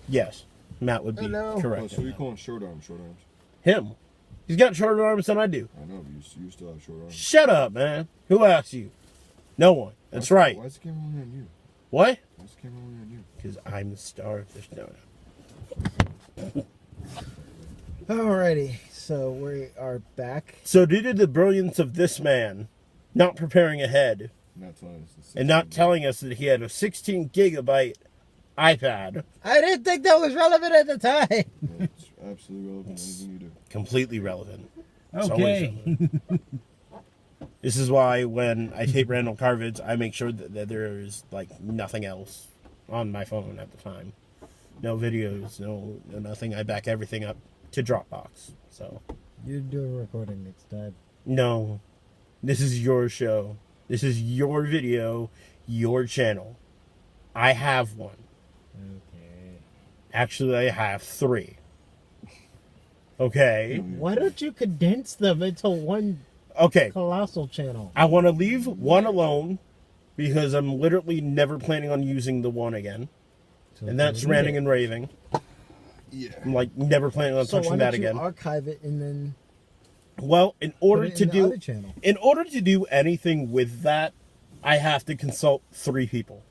Yes, Matt would be Hello. correct. Oh, so in you that. call him short arms? Him? He's got shorter arms than I do. I know, but you still have short arms. Shut up, man. Who asked you? No one. That's right. Why is the camera only on you? What? Why is the camera only on you? Because I'm the star of this. No. Alrighty, so we are back. So due to the brilliance of this man, not preparing ahead, Not telling us this. and not telling us that he had a 16 gigabyte iPad, I didn't think that was relevant at the time. It's absolutely relevant to anything you do. completely relevant. It's always Okay. relevant. This is why when I tape random car vids, I make sure that there is like nothing else on my phone at the time. No videos, no nothing. I back everything up to Dropbox. So You do a recording next time. no, this is your show. This is your video, your channel. I have one. Okay. Actually, I have 3. Okay. Why don't you condense them into one Okay. colossal channel? I want to leave one alone because I'm literally never planning on using the one again. And that's ranting and raving. Yeah. I'm like never planning on So why touching don't that you again. archive it and then Well, in put order it to in the do other channel? in order to do anything with that, I have to consult 3 people.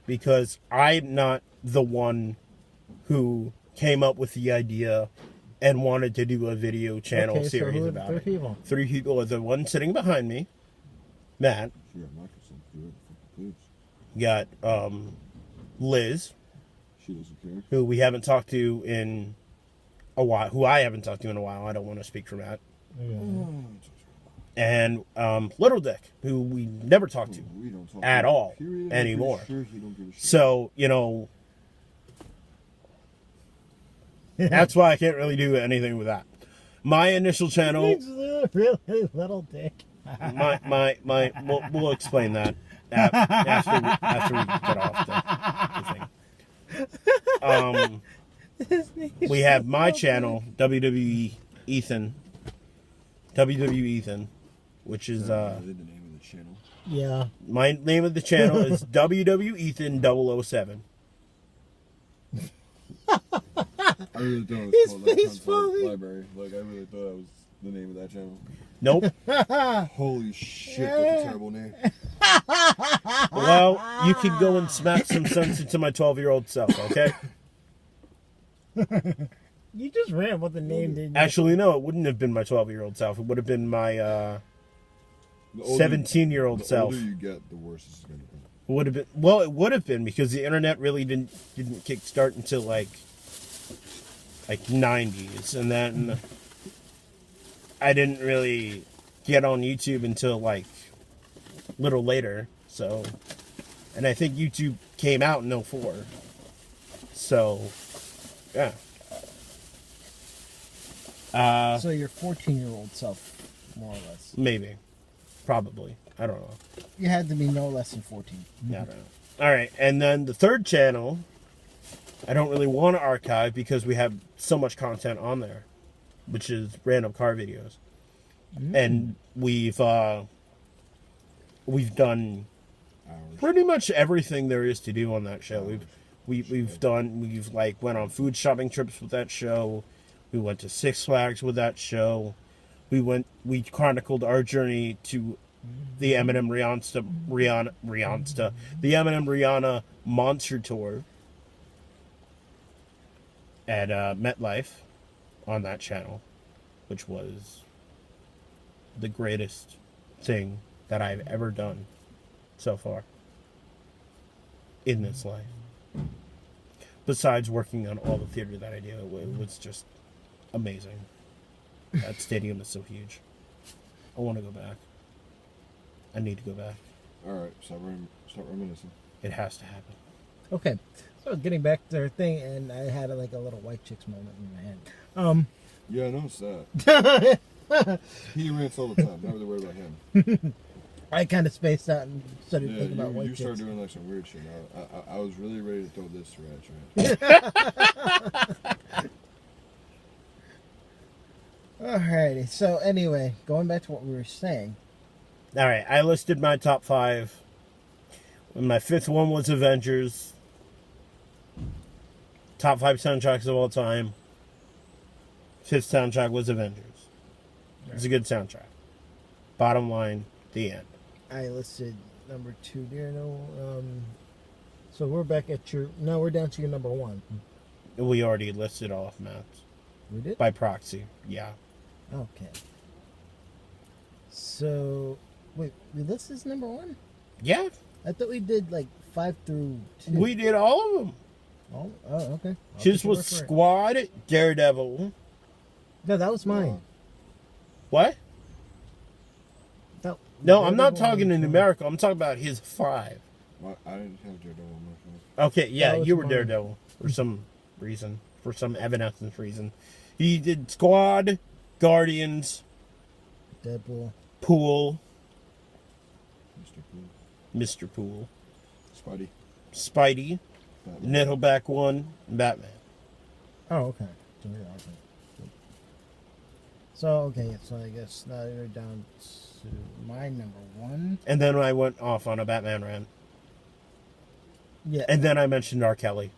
Because I'm not the one who came up with the idea and wanted to do a video channel Okay, so series who are the about 3 it. people? 3 people are the one sitting behind me, Matt. She got Microsoft. Do it. Please. You got Liz, She doesn't care. who we haven't talked to in a while. Who I haven't talked to in a while. I don't want to speak for Matt. And Little Dick, who we never talked to. We don't talk At about all it, period. I'm anymore. pretty Sure he don't give a shit. So, you know, that's why I can't really do anything with that. My initial channel, He's really little dick. we'll explain that after we get off the thing. We have my channel, WWE Ethan, which is Is that the name of the channel? Yeah. my name of the channel is WWE Ethan 007. I really thought it was His called like face Content fully- Library. Like I really thought that was the name of that channel. Nope. Holy shit, that's a terrible name. Well, you can go and smack some sense into my 12-year-old self, okay? You just ran with the name, didn't you? Actually, no, it wouldn't have been my 12-year-old self. It would have been my The older- 17-year-old the self. older you get, the worse this is going to be. Would have been well. It would have been because the internet really didn't kickstart until like 90s, and then I didn't really get on YouTube until like a little later. So, and I think YouTube came out in 04. So, yeah. So your 14-year-old self, more or less. Maybe, probably. I don't know. You had to be no less than 14. Yeah, I don't know. All right, and then the third channel, I don't really want to archive because we have so much content on there, which is random car videos, and we've done Hours. pretty much everything there is to do on that show. We've like went on food shopping trips with that show. We went to Six Flags with that show. We chronicled our journey to the Eminem Rihanna Monster Tour at MetLife on that channel, which was the greatest thing that I've ever done so far in this life. Besides working on all the theater that I do, it was just amazing. That stadium is so huge. I want to go back. I need to go back. Alright, stop reminiscing. It has to happen. Okay. So getting back to our thing, and I had like a little white chicks moment in my head. Yeah, I noticed that. He rants all the time. Never worry about him. I kind of spaced out and started Yeah, thinking about white you chicks. started doing like some weird shit. I was really ready to throw this right. Alrighty. So anyway, going back to what we were saying. All right, I listed my top 5. And my 5th one was Avengers. top 5 soundtracks of all time. 5th soundtrack was Avengers. It's a good soundtrack. Bottom line, the end. I listed number 2. Do you know? So we're back at your. No, we're down to your number 1. We already listed off Matt's. We did. By proxy, yeah. Okay. So, wait, we listed as number 1? Yeah, I thought we did like 5 through 2. we did all of them. Oh, okay. I'll His take your was word for it. Squad, Daredevil. No, that was mine. What? That- No, I'm not Daredevil talking in was mine. numerical. I'm talking about his 5. Well, I didn't have Daredevil on my phone. Okay, yeah, That was you were mine. Daredevil for some reason, for some evanescence reason. He did Squad, Guardians, Deadpool. Pool, Mr. Cool. Mr. Pool, Spidey. Spidey, Batman. Nickelback 1, and Batman. Oh, okay. So, yeah, okay. So, okay, so I guess now you're down to my number 1. And then I went off on a Batman rant. Yeah. And then I mentioned R. Kelly.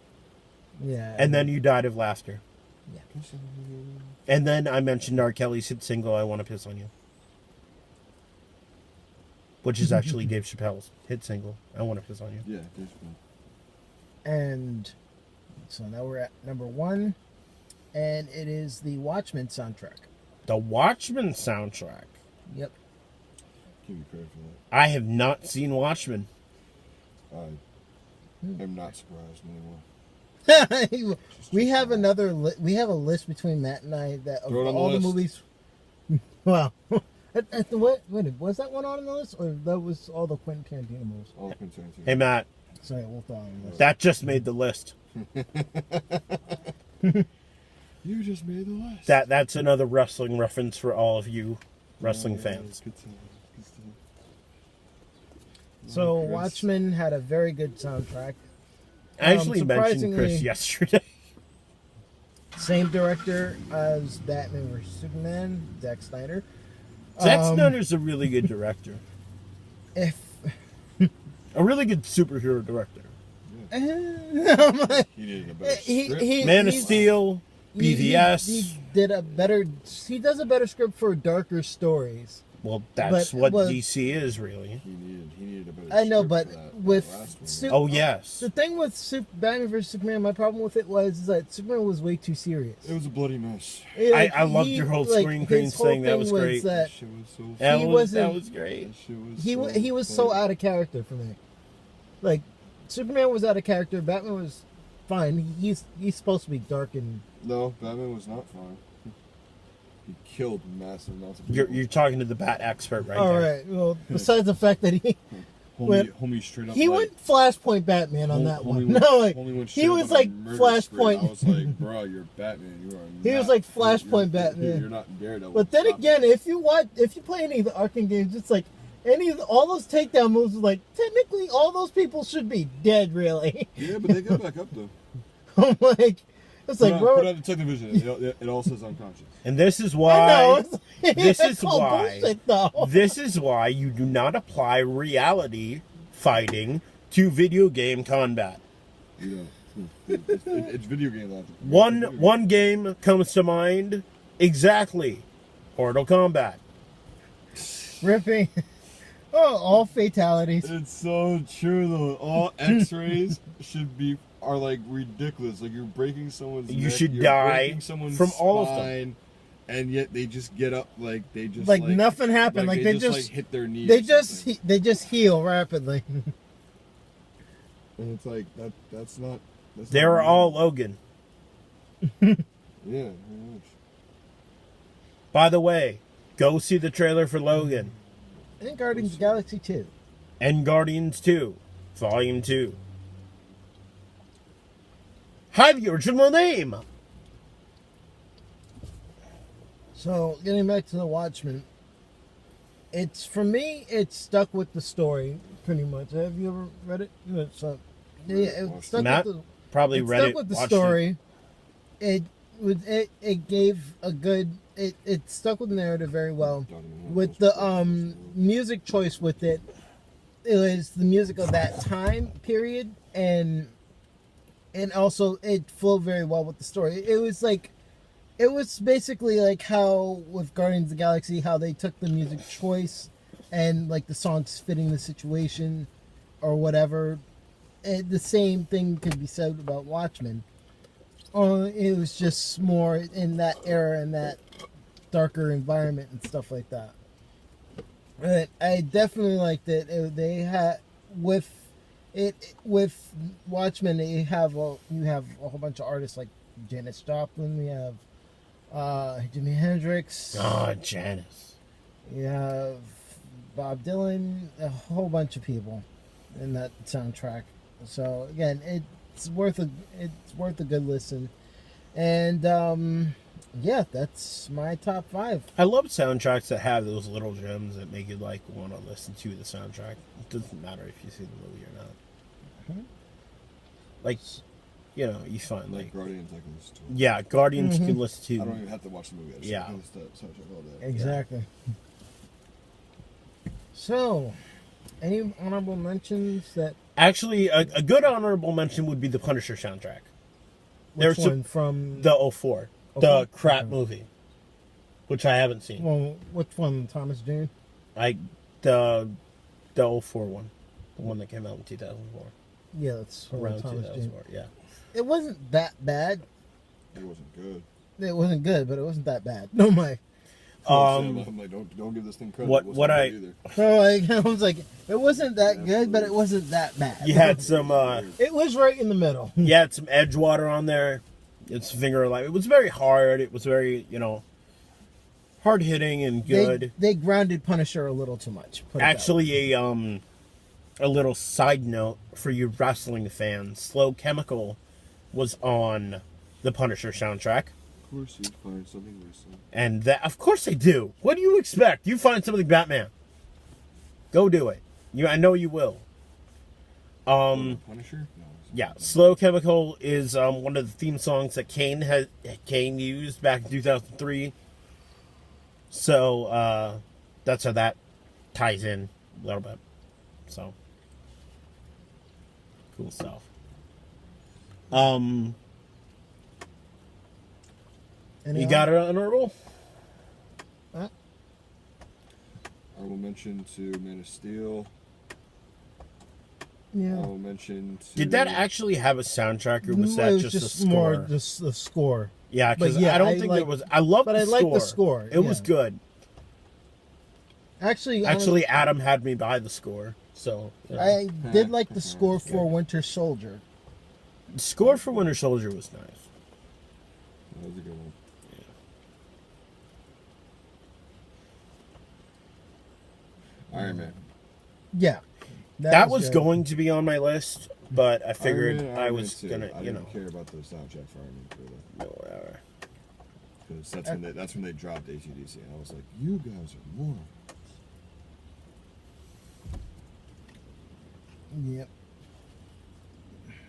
Yeah. And then you died of laughter. Yeah. And then I mentioned R. Kelly's hit single, I Want to Piss on You. Which is actually Dave Chappelle's hit single, I Want to Piss on You. Yeah, Dave Chappelle. And so now we're at number 1. And it is the Watchmen soundtrack. The Watchmen soundtrack. Yep. Give me credit for I have not seen Watchmen. that. I am not surprised anymore. We have another. We have a list between Matt and I that of Throw it on the all the list. movies. Wow. At the what? Wait, was that one on the list, or that was all the Quentin Tarantino movies? All concerns here. Hey, Matt, Sorry, we'll throw it on the list. that just made the list. You just made the list. That's another wrestling reference for all of you wrestling fans. Good stuff. Good stuff. So Chris. Watchmen had a very good soundtrack. I actually mentioned surprisingly- Chris yesterday. Same director as Batman vs Superman, Zack Snyder. Zack Um, Snyder's a really good director. If A really good superhero director. He needed a better script. Man of he's- Steel, BVS. He did a better. He does a better script for darker stories. Well, that's But what was- DC is, really. He needed a better I know, script but for that with last one, Sup- Oh, yes. The thing with Batman vs Superman, my problem with it was that Superman was way too serious. It was a bloody mess. I loved your whole screen his whole thing. That was great. That Shit was so. That he was, that wasn't- was great. That shit was he was so funny. out of character for me. Like Superman was out of character. Batman was fine. He's supposed to be dark and No, Batman was not fine. He killed massive amounts of You're, people. you're talking to the bat expert right all there. right. Well, besides the fact that Homie straight up. he like, went Flashpoint Batman on that homie one. went- No, like homie went he straight was up on a like murder Flashpoint. spree. I was like, bro, you're Batman. You are. He was not- like Flashpoint you're- Batman. You're not Daredevil. But then Stop again, it. if you play any of the Arkham games, it's like all those takedown moves. Is like technically, all those people should be dead. Really, Yeah, but they got back up though. I'm like, it's like, Put bro, out the technovision. It all says unconscious. And this is I know. why This is why- bullshit, though. this is why you do not apply reality fighting to video game combat. You know, it's video game logic. One game comes to mind exactly. Mortal Kombat. Ripping. Oh, all fatalities. It's so true though. All X-rays are like ridiculous. Like you're breaking someone's You neck, should you're die breaking someone's from all of them. spine, and yet they just get up like they just Like nothing happened. Like they like, just hit their knee. they or just something. they just heal rapidly. And it's like that's not. They were all Logan. Yeah, very much. By the way, go see the trailer for Logan And Guardians of the Galaxy 2. and Guardians 2, Volume 2. Hi, the original name. So, getting back to the Watchmen, it's for me. It's stuck with the story pretty much. Have you ever read it? So, yeah, it stuck Matt with the, probably it read stuck it. with the watched story. It gave a good. It stuck with the narrative very well. With the music choice with it, it was the music of that time period, and and also it flowed very well with the story. It was basically like how with Guardians of the Galaxy, how they took the music choice and like the songs fitting the situation or whatever. The same thing could be said about Watchmen. It was just more in that era and that darker environment and stuff like that. But I definitely liked it. They had with Watchmen. You have a whole bunch of artists like Janis Joplin. We have Jimi Hendrix. Oh, Janice. You have Bob Dylan. A whole bunch of people in that soundtrack. So again, it's worth a good listen. And yeah, that's my top 5. I love soundtracks that have those little gems that make you like want to listen to the soundtrack. It doesn't matter if you see the movie or not. Mhm. Like, you know, you find Like like Guardians, I can listen to. yeah, Guardians Mhm. can listen I don't to. even have to watch the movie. I just Yeah. can listen to that soundtrack all day. Exactly. So, any honorable mentions that Actually, a good honorable mention would be the Punisher soundtrack. which There's one from the 04, the 04? crap Okay. movie, which I haven't seen. well, which one? Thomas Jane. The 04 one, the one that came out in 2004, Yeah, that's from around Thomas Jane. 2004. Yeah. It wasn't that bad. It wasn't good. It wasn't good, but it wasn't that bad. No, my. I'm like, don't give this thing credit. what- It wasn't what good I- either. So like, I was like, it wasn't that good, but it wasn't that bad. You had some It was right in the middle. you had some Edgewater on there. It's finger light. It was very hard. It was very, hard hitting and good. They grounded Punisher a little too much. put it that way. Actually, a little side note for you wrestling fans: Slow Chemical was on the Punisher soundtrack, Of course, you'd find something wrestling. and that, of course, they do. What do you expect? You find something Batman, go do it. I know you will. Punisher? No. Yeah, Slow Chemical is one of the theme songs that Kane used back in 2003. So that's how that ties in a little bit. So cool stuff. Any You got it honorable? I will mention to Man of Steel. I Yeah. will mention to. Did that actually have a soundtrack, or was It that was just a score? more just the score. Yeah, because But yeah, I don't I think like- there was. I love but the I score. like the score, It was yeah. good. Actually, Actually, Adam had me buy the score. So I did like the score for Winter Soldier. the score for Winter Soldier was nice. That was a good one. Iron Man. Yeah, That was good. going to be on my list, but I figured Iron Man, I Iron was Man 2. gonna, I didn't care about the soundtrack for Iron Man 3 though, whatever. because that's when they dropped AC/DC, and I was like, you guys are morons. Yep.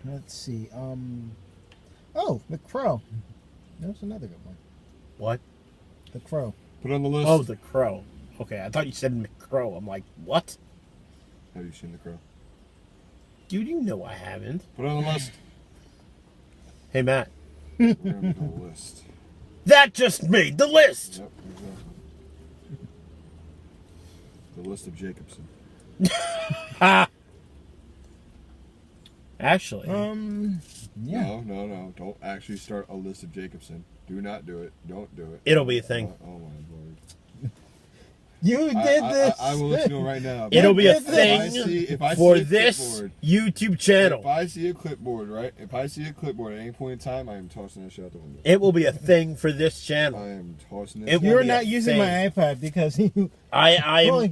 Let's see. Oh, The Crow. That was another good one. What? The Crow. Put it on the list. Oh, The Crow. Okay, I thought you said McCrow. I'm like, what? Have you seen The Crow? Dude, you know I haven't. Put it on the list. Hey, Matt. We're gonna make a list. That just made the list! Yep, exactly. The list of Jacobson. Ha! Actually, Yeah. No. Don't actually start a list of Jacobson. Do not do it. Don't do it. It'll be a thing. Oh my lord. You did this. I will let you know right now. It'll be a If I thing if I for see a this clipboard, YouTube if channel. I see a clipboard, right? If I see a clipboard at any point in time, I am tossing that shit out the window. It will be a thing for this channel. I am tossing that It shit will You're be not a using thing. my iPad because you. I'm will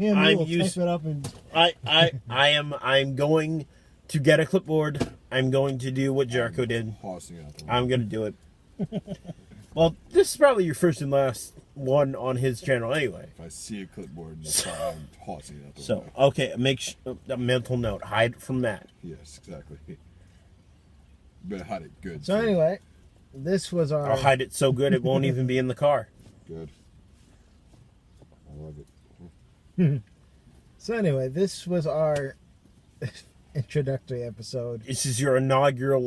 using. type it up and. I'm going to get a clipboard. I'm going to do what Jericho did. tossing it out the window. I'm going to do it. Well, this is probably your first and last one on his channel anyway. If I see a clipboard, that's fine. I'm tossing it out the So, window. okay, a mental note. Hide it from Matt. Yes, exactly. Better hide it good. So too. anyway, this was our. I'll hide it so good it won't even be in the car. Good. I love it. So anyway, this was our introductory episode. This is your inaugural